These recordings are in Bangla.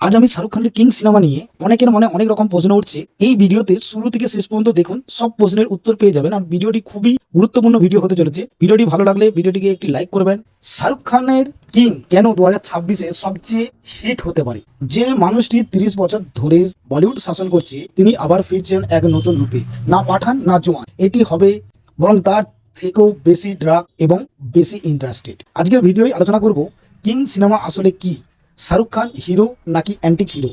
আজ আমি শাহরুখ খানের কিং সিনেমা নিয়ে অনেকের মনে অনেক রকম প্রশ্ন উঠছে। এই ভিডিওতে শুরু থেকে শেষ পর্যন্ত দেখুন, সব প্রশ্নের উত্তর পেয়ে যাবেন। আর ভিডিওটি খুবই গুরুত্বপূর্ণ ভিডিও হতে চলেছে। ভিডিওটি ভালো লাগলে ভিডিওটিকে একটি লাইক করবেন। শাহরুখ খানের কিং কেন 2026-এ সবচেয়ে হিট হতে পারে? যে মানুষটি 30 বছর ধরে বলিউড শাসন করছে, তিনি আবার ফিরছেন এক নতুন রূপে। না পাঠান না জওয়ান এটি হবে, বরং তার থেকেও বেশি ড্রাগ এবং বেশি ইন্টারেস্টেড। আজকের ভিডিওয় আলোচনা করব কিং সিনেমা আসলে কি, শাহরুখ খান হিরো নাকি অ্যান্টিক হিরো,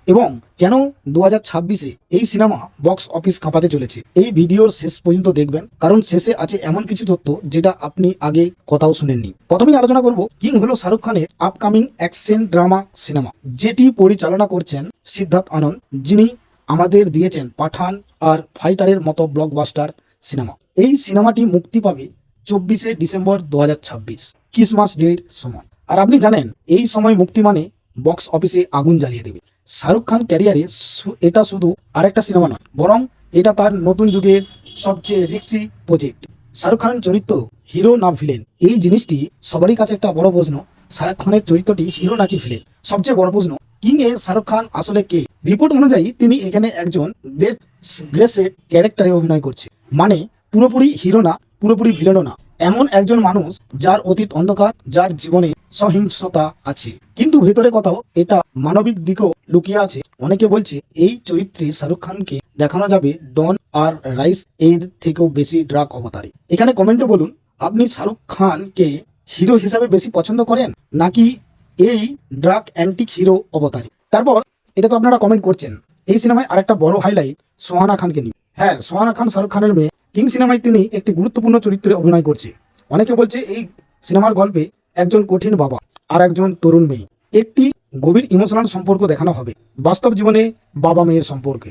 এবং কেন 2026-এ এই সিনেমা বক্স অফিস কাঁপাতে চলেছে। এই ভিডিওর শেষ পর্যন্ত দেখবেন, কারণ শেষে আছে এমন কিছু তথ্য যেটা আপনি আগে কথাও শুনেননি। প্রথমেই আলোচনা করব কিং হলো শাহরুখ খানের আপকামিং অ্যাকশন ড্রামা সিনেমা, যেটি পরিচালনা করছেন সিদ্ধার্থ আনন্দ, যিনি আমাদের দিয়েছেন পাঠান আর ফাইটারের মতো ব্লকবাস্টার সিনেমা। এই সিনেমাটি মুক্তি পাবে 24শে ডিসেম্বর 2026, ক্রিসমাস ডের সময়। আর আপনি জানেন এই সময় মুক্তি মানে বক্স অফিসে আগুন জ্বালিয়ে দেবে। শাহরুখ খান ক্যারিয়ারে এটা শুধু আরেকটা সিনেমা নয়, বরং এটা তার নতুন যুগের সবচেয়ে রিস্কি প্রজেক্ট। শাহরুখ খানের চরিত্র হিরো না ভিলেন, এই জিনিসটি সবারই কাছে একটা বড় প্রশ্ন। শাহরুখ খানের চরিত্রটি হিরো নাকি ভিলেন, সবচেয়ে বড় প্রশ্ন। কিং এ শাহরুখ খান আসলে কে? রিপোর্ট অনুযায়ী তিনি এখানে একজন গ্রেসেড ক্যারেক্টারে অভিনয় করছে, মানে পুরোপুরি হিরো না, পুরোপুরি ভিলেনও না। এমন একজন মানুষ যার অতীত অন্ধকার, যার জীবনে সহিংসতা আছে, কিন্তু ভেতরে কোথাও এটা মানবিক দিকও লুকিয়ে আছে। অনেকে বলছে এই চরিত্রে শাহরুখ খানকে দেখানো যাবে ডন আর রাইস এর থেকেও বেশি ড্রাগ অবতারে। এখানে কমেন্টে বলুন, আপনি শাহরুখ খানকে হিরো হিসাবে বেশি পছন্দ করেন নাকি এই ড্রাগ অ্যান্টিক হিরো অবতারে? তারপর এটা তো আপনারা কমেন্ট করছেন। এই সিনেমায় আরেকটা বড় হাইলাইট সোহানা খানকে নিয়ে। হ্যাঁ, সোহানা খান শাহরুখ খানের মেয়ে। কিং সিনেমায় তিনি একটি গুরুত্বপূর্ণ চরিত্রে অভিনয় করছে। অনেকে বলছে এই সিনেমার গল্পে একজন কঠিন বাবা আর একজন তরুণ মেয়ে, একটি গভীর ইমোশনাল সম্পর্ক দেখানো হবে, বাস্তব জীবনে বাবা মেয়ের সম্পর্কে।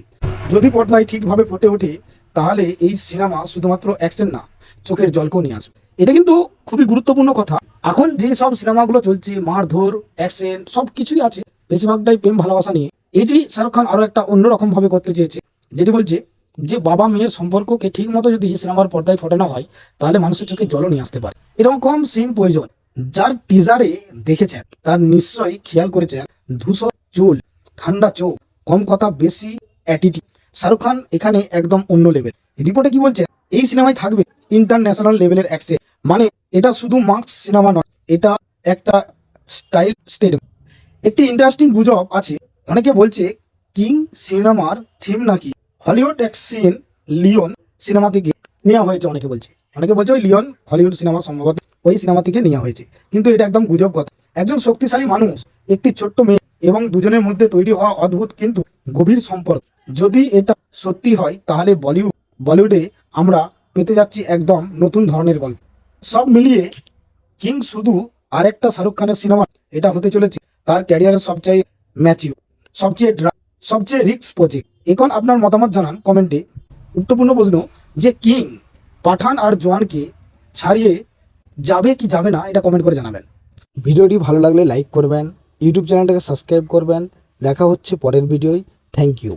যদি পর্দায় ঠিকভাবে ফুটে ওঠে, তাহলে এই সিনেমা শুধুমাত্র অ্যাকশন না, চোখের জলকেও নিয়ে আসবে। এটা কিন্তু খুবই গুরুত্বপূর্ণ কথা। এখন যে সব সিনেমাগুলো চলছে, মারধর, অ্যাকশন সব কিছুই আছে, বেশিরভাগটাই প্রেম ভালোবাসা নিয়ে। এটি শাহরুখ খান আরো একটা অন্যরকম ভাবে করতে চেয়েছে, যেটি বলছে যে বাবা মেয়ের সম্পর্ককে ঠিক মতো যদি সিনেমার পর্দায় ফোটানো হয়, তাহলে মানুষের চোখে জলও নিয়ে আসতে পারে। এরকম কম সিন প্রয়োজন। যার টিজারে দেখেছেন তার নিশ্চয়ই খেয়াল করেছেন, ধূসর চুল, ঠান্ডা চোখ, কম কথা, বেশি অ্যাটিটিউড। শাহরুখ খান এখানে একদম অন্য লেভেল। রিপোর্টে কি বলছে, এই সিনেমায় থাকবে ইন্টারন্যাশনাল লেভেলের অ্যাকশন, মানে এটা শুধু মার্কস সিনেমা নয়, এটা একটা স্টাইল স্টেডিয়াম। একটি ইন্টারেস্টিং গুজব আছে, অনেকে বলছে কিং সিনেমার থিম নাকি হলিউড অ্যাকশন লিওন সিনেমা থেকে নেওয়া হয়েছে। অনেকে বলছে ওই লিওন হলিউড সিনেমা সম্ভবত ওই সিনেমা থেকে নেওয়া হয়েছে, কিন্তু এটা একদম গুজব কথা। একজন শক্তিশালী মানুষ, একটি ছোট্ট মেয়ে, এবং দুজনের মধ্যে তৈরি হওয়া অদ্ভুত কিন্তু গভীর সম্পর্ক। যদি এটা সত্যি হয়, তাহলে বলিউডে আমরা পেতে যাচ্ছি একদম নতুন ধরনের গল্প। সব মিলিয়ে কিং শুধু আরেকটা শাহরুখ খানের সিনেমা, এটা হতে চলেছে তার ক্যারিয়ারের সবচেয়ে ম্যাচিউর, সবচেয়ে রিস্ক প্রজেক্ট। এখন আপনার মতামত জানান কমেন্টে। গুরুত্বপূর্ণ প্রশ্ন, যে কিং পাঠান আর জওয়ানকে ছাড়িয়ে যাবে কি যাবে না, এটা কমেন্ট করে জানাবেন। ভিডিওটি ভালো লাগলে লাইক করবেন, ইউটিউব চ্যানেলটাকে সাবস্ক্রাইব করবেন। দেখা হচ্ছে পরের ভিডিওয়। Thank you.